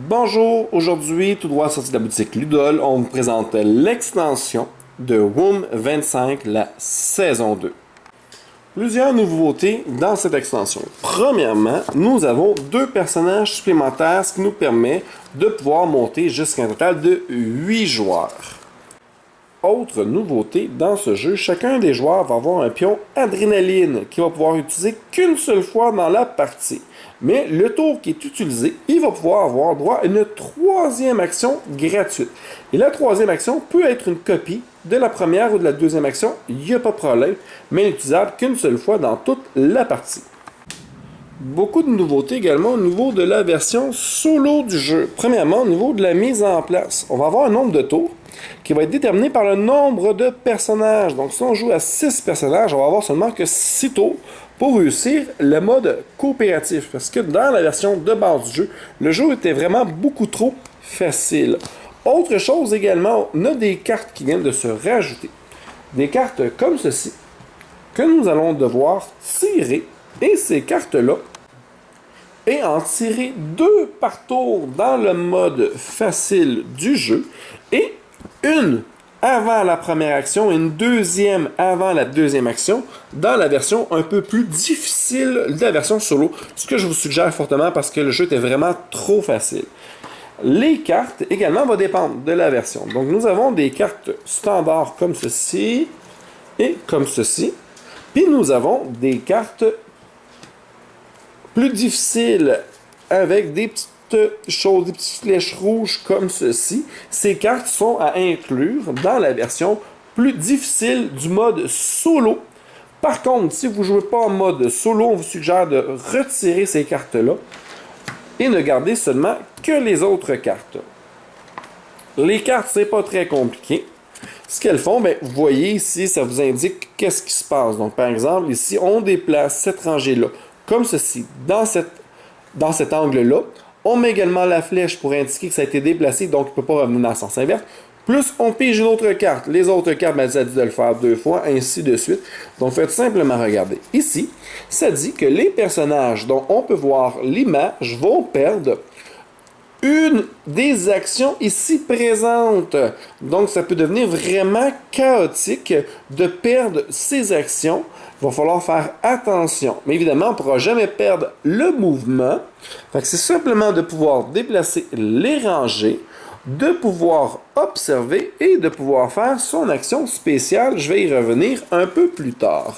Bonjour, aujourd'hui, tout droit sorti de la boutique Ludol, on vous présente l'extension de WOM 25, la saison 2. Plusieurs nouveautés dans cette extension. Premièrement, nous avons deux personnages supplémentaires, ce qui nous permet de pouvoir monter jusqu'à un total de 8 joueurs. Autre nouveauté dans ce jeu, chacun des joueurs va avoir un pion adrénaline qu'il va pouvoir utiliser qu'une seule fois dans la partie. Mais le tour qui est utilisé, il va pouvoir avoir droit à une troisième action gratuite. Et la troisième action peut être une copie de la première ou de la deuxième action, il n'y a pas de problème, mais elle n'est utilisable qu'une seule fois dans toute la partie. Beaucoup de nouveautés également au niveau de la version solo du jeu. Premièrement, au niveau de la mise en place, on va avoir un nombre de tours qui va être déterminé par le nombre de personnages. Donc si on joue à 6 personnages, on va avoir seulement que 6 tours pour réussir le mode coopératif. Parce que dans la version de base du jeu, le jeu était vraiment beaucoup trop facile. Autre chose également, on a des cartes qui viennent de se rajouter. Des cartes comme ceci, que nous allons devoir tirer. Et ces cartes-là, et en tirer 2 par tour dans le mode facile du jeu, et une avant la première action et une deuxième avant la deuxième action dans la version un peu plus difficile de la version solo, ce que je vous suggère fortement parce que le jeu était vraiment trop facile. Les cartes également vont dépendre de la version. Donc nous avons des cartes standards comme ceci et comme ceci, puis nous avons des cartes plus difficiles avec des petites choses, des petites flèches rouges comme ceci. Ces cartes sont à inclure dans la version plus difficile du mode solo. Par contre, si vous ne jouez pas en mode solo, on vous suggère de retirer ces cartes-là et ne garder seulement que les autres cartes. Les cartes, c'est pas très compliqué. Ce qu'elles font, vous voyez ici, ça vous indique qu'est-ce qui se passe. Donc, par exemple, ici, on déplace cette rangée-là comme ceci, dans cet angle-là. On met également la flèche pour indiquer que ça a été déplacé, donc il ne peut pas revenir dans le sens inverse. Plus, on pige une autre carte. Les autres cartes, ça dit de le faire 2 fois, ainsi de suite. Donc, faites simplement regarder. Ici, ça dit que les personnages dont on peut voir l'image vont perdre une des actions ici présentes. Donc, ça peut devenir vraiment chaotique de perdre ces actions. Il va falloir faire attention. Mais évidemment, on ne pourra jamais perdre le mouvement. C'est simplement de pouvoir déplacer les rangées, de pouvoir observer et de pouvoir faire son action spéciale. Je vais y revenir un peu plus tard.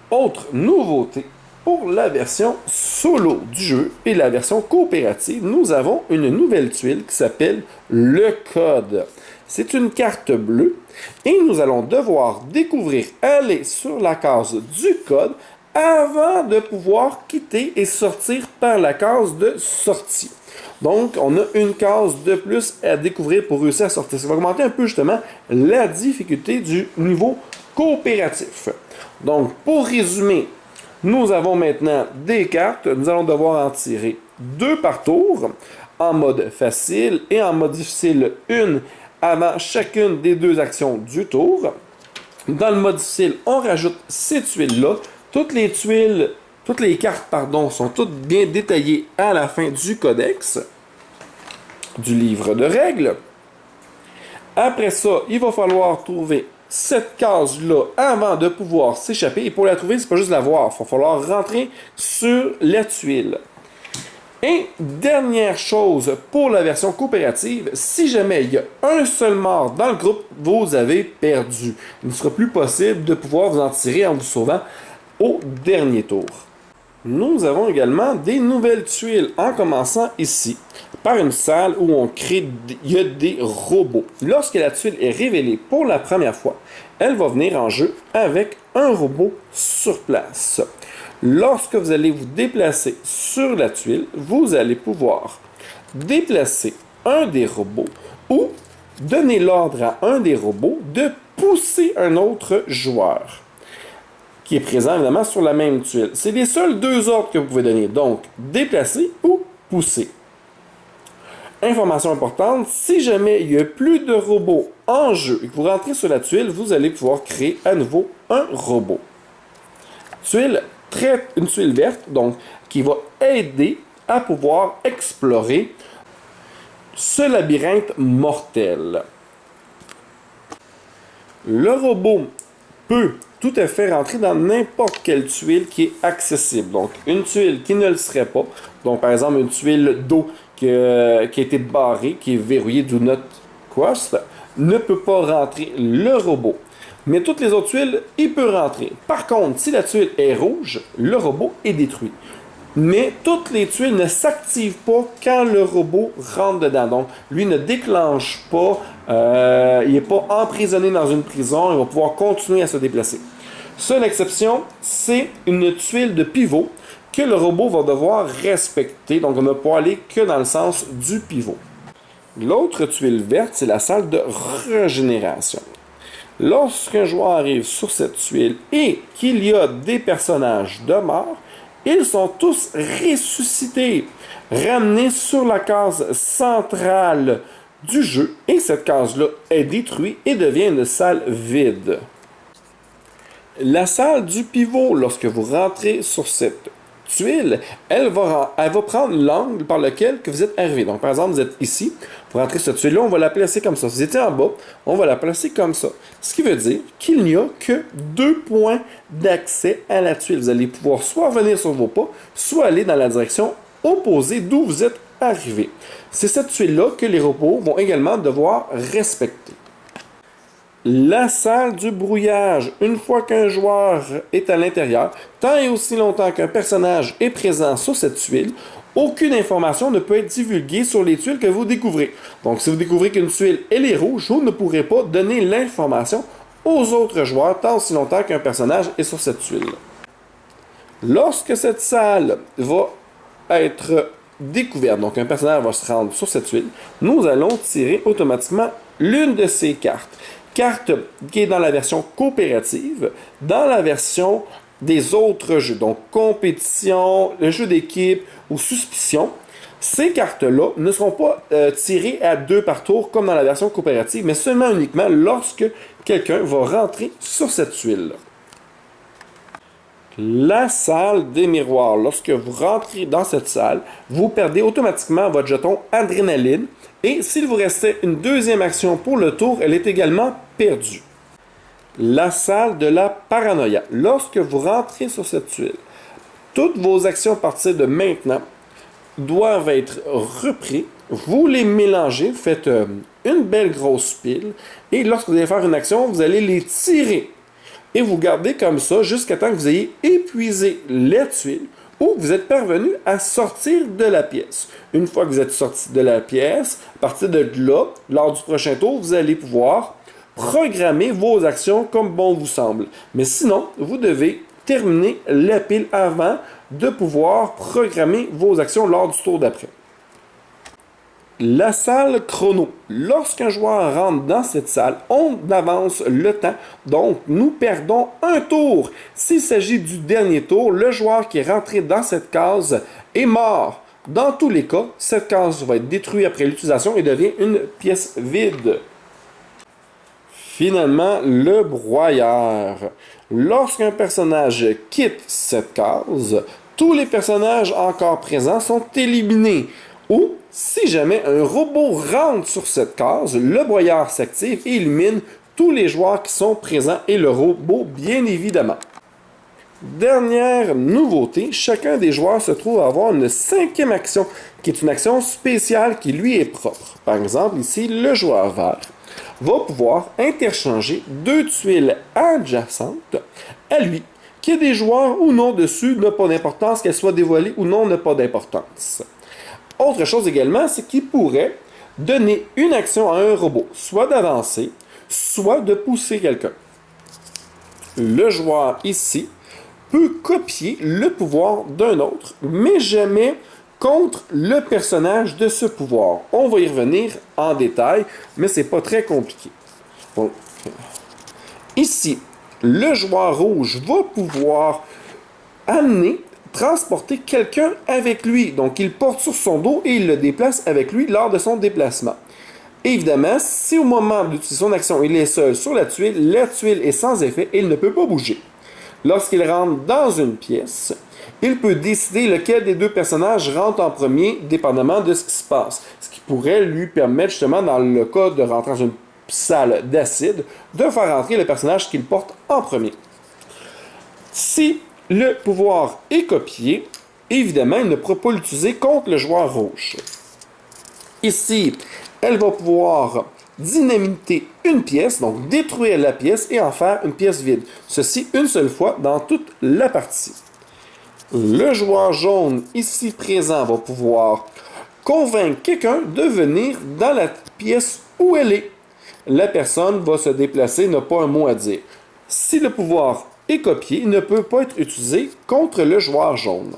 Autre nouveauté. Pour la version solo du jeu et la version coopérative, nous avons une nouvelle tuile qui s'appelle le code. C'est une carte bleue et nous allons devoir découvrir, aller sur la case du code avant de pouvoir quitter et sortir par la case de sortie. Donc, on a une case de plus à découvrir pour réussir à sortir. Ça va augmenter un peu justement la difficulté du niveau coopératif. Donc, pour résumer, nous avons maintenant des cartes. Nous allons devoir en tirer 2 par tour, en mode facile et en mode difficile, une avant chacune des 2 actions du tour. Dans le mode difficile, on rajoute ces tuiles-là. Toutes les cartes, sont toutes bien détaillées à la fin du codex, du livre de règles. Après ça, il va falloir trouver cette case-là avant de pouvoir s'échapper. Et pour la trouver, c'est pas juste la voir. Il va falloir rentrer sur la tuile. Et dernière chose pour la version coopérative, si jamais il y a un seul mort dans le groupe, vous avez perdu. Il ne sera plus possible de pouvoir vous en tirer en vous sauvant au dernier tour. Nous avons également des nouvelles tuiles, en commençant ici, par une salle où il y a des robots. Lorsque la tuile est révélée pour la première fois, elle va venir en jeu avec un robot sur place. Lorsque vous allez vous déplacer sur la tuile, vous allez pouvoir déplacer un des robots ou donner l'ordre à un des robots de pousser un autre joueur qui est présent évidemment sur la même tuile. C'est les seuls 2 ordres que vous pouvez donner. Donc, déplacer ou pousser. Information importante, si jamais il n'y a plus de robots en jeu et que vous rentrez sur la tuile, vous allez pouvoir créer à nouveau un robot. Une tuile verte, donc, qui va aider à pouvoir explorer ce labyrinthe mortel. Le robot peut tout à fait rentrer dans n'importe quelle tuile qui est accessible. Donc, une tuile qui ne le serait pas, donc par exemple une tuile d'eau qui a été barrée, qui est verrouillée do not cross, ne peut pas rentrer le robot. Mais toutes les autres tuiles, il peut rentrer. Par contre, si la tuile est rouge, le robot est détruit. Mais toutes les tuiles ne s'activent pas quand le robot rentre dedans. Donc, lui ne déclenche pas, il n'est pas emprisonné dans une prison, il va pouvoir continuer à se déplacer. Seule exception, c'est une tuile de pivot que le robot va devoir respecter. Donc, on ne peut aller que dans le sens du pivot. L'autre tuile verte, c'est la salle de régénération. Lorsqu'un joueur arrive sur cette tuile et qu'il y a des personnages de mort, ils sont tous ressuscités, ramenés sur la case centrale du jeu, et cette case-là est détruite et devient une salle vide. La salle du pivot, lorsque vous rentrez sur cette tuile, elle va prendre l'angle par lequel que vous êtes arrivé. Donc, par exemple, vous êtes ici, vous rentrez sur cette tuile-là, on va la placer comme ça. Si vous étiez en bas, on va la placer comme ça. Ce qui veut dire qu'il n'y a que 2 points d'accès à la tuile. Vous allez pouvoir soit venir sur vos pas, soit aller dans la direction opposée d'où vous êtes arrivé. C'est cette tuile-là que les robots vont également devoir respecter. La salle du brouillage. Une fois qu'un joueur est à l'intérieur, tant et aussi longtemps qu'un personnage est présent sur cette tuile, aucune information ne peut être divulguée sur les tuiles que vous découvrez. Donc, si vous découvrez qu'une tuile elle est rouge, vous ne pourrez pas donner l'information aux autres joueurs tant aussi longtemps qu'un personnage est sur cette tuile. Lorsque cette salle va être découverte, donc un personnage va se rendre sur cette tuile, nous allons tirer automatiquement l'une de ces cartes. Carte qui est dans la version coopérative, dans la version des autres jeux, donc compétition, le jeu d'équipe ou suspicion. Ces cartes-là ne seront pas tirées à 2 par tour comme dans la version coopérative, mais seulement uniquement lorsque quelqu'un va rentrer sur cette tuile. La salle des miroirs. Lorsque vous rentrez dans cette salle, vous perdez automatiquement votre jeton adrénaline. Et s'il vous restait une deuxième action pour le tour, elle est également perdue. La salle de la paranoïa. Lorsque vous rentrez sur cette tuile, toutes vos actions à partir de maintenant doivent être reprises. Vous les mélangez, vous faites une belle grosse pile. Et lorsque vous allez faire une action, vous allez les tirer. Et vous gardez comme ça jusqu'à temps que vous ayez épuisé les tuiles ou vous êtes parvenu à sortir de la pièce. Une fois que vous êtes sorti de la pièce, à partir de là, lors du prochain tour, vous allez pouvoir programmer vos actions comme bon vous semble. Mais sinon, vous devez terminer la pile avant de pouvoir programmer vos actions lors du tour d'après. La salle chrono. Lorsqu'un joueur rentre dans cette salle, on avance le temps. Donc, nous perdons un tour. S'il s'agit du dernier tour, le joueur qui est rentré dans cette case est mort. Dans tous les cas, cette case va être détruite après l'utilisation et devient une pièce vide. Finalement, le broyeur. Lorsqu'un personnage quitte cette case, tous les personnages encore présents sont éliminés. Ou, si jamais un robot rentre sur cette case, le broyeur s'active et élimine tous les joueurs qui sont présents et le robot, bien évidemment. Dernière nouveauté, chacun des joueurs se trouve à avoir une 5e action, qui est une action spéciale qui lui est propre. Par exemple, ici, le joueur vert va pouvoir interchanger 2 tuiles adjacentes à lui, qu'il y ait des joueurs ou non dessus, n'a pas d'importance, qu'elles soient dévoilées ou non, n'a pas d'importance. Autre chose également, c'est qu'il pourrait donner une action à un robot, soit d'avancer, soit de pousser quelqu'un. Le joueur ici peut copier le pouvoir d'un autre, mais jamais contre le personnage de ce pouvoir. On va y revenir en détail, mais c'est pas très compliqué. Donc, ici, le joueur rouge va pouvoir transporter quelqu'un avec lui. Donc, il porte sur son dos et il le déplace avec lui lors de son déplacement. Évidemment, si au moment d'utiliser son action, il est seul sur la tuile est sans effet et il ne peut pas bouger. Lorsqu'il rentre dans une pièce, il peut décider lequel des deux personnages rentre en premier, dépendamment de ce qui se passe. Ce qui pourrait lui permettre, justement, dans le cas de rentrer dans une salle d'acide, de faire entrer le personnage qu'il porte en premier. Si le pouvoir est copié, évidemment, il ne pourra pas l'utiliser contre le joueur rouge. Ici, elle va pouvoir dynamiter une pièce, donc détruire la pièce et en faire une pièce vide. Ceci une seule fois dans toute la partie. Le joueur jaune ici présent va pouvoir convaincre quelqu'un de venir dans la pièce où elle est. La personne va se déplacer, n'a pas un mot à dire. Si le pouvoir est copié, il ne peut pas être utilisé contre le joueur jaune.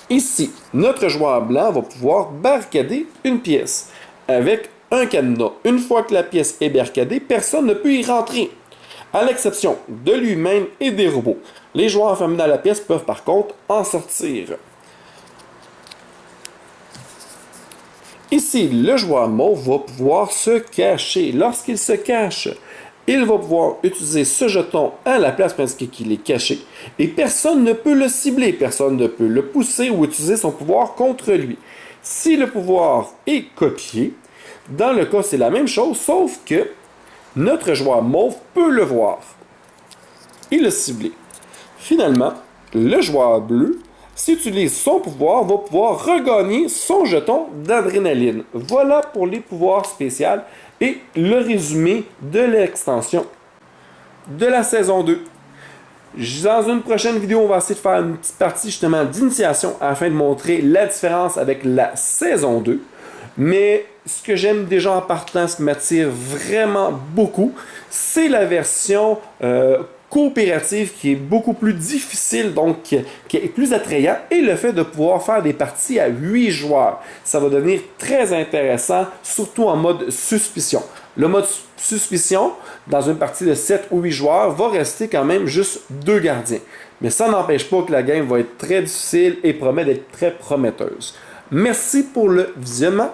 Ici, notre joueur blanc va pouvoir barricader une pièce avec un cadenas. Une fois que la pièce est barricadée, personne ne peut y rentrer, à l'exception de lui-même et des robots. Les joueurs enfermés dans la pièce peuvent par contre en sortir. Ici, le joueur mauve va pouvoir se cacher. Lorsqu'il se cache, il va pouvoir utiliser ce jeton à la place parce qu'il est caché. Et personne ne peut le cibler, personne ne peut le pousser ou utiliser son pouvoir contre lui. Si le pouvoir est copié, dans le cas c'est la même chose, sauf que notre joueur mauve peut le voir et le cibler. Finalement, le joueur bleu, s'il utilise son pouvoir, va pouvoir regagner son jeton d'adrénaline. Voilà pour les pouvoirs spéciaux et le résumé de l'extension de la saison 2. Dans une prochaine vidéo, on va essayer de faire une petite partie justement d'initiation afin de montrer la différence avec la saison 2. Mais ce que j'aime déjà en partant, ce qui m'attire vraiment beaucoup, c'est la version coopérative qui est beaucoup plus difficile, donc qui est plus attrayant, et le fait de pouvoir faire des parties à 8 joueurs. Ça va devenir très intéressant, surtout en mode suspicion. Le mode suspicion, dans une partie de 7 ou 8 joueurs, va rester quand même juste 2 gardiens. Mais ça n'empêche pas que la game va être très difficile et promet d'être très prometteuse. Merci pour le visionnement.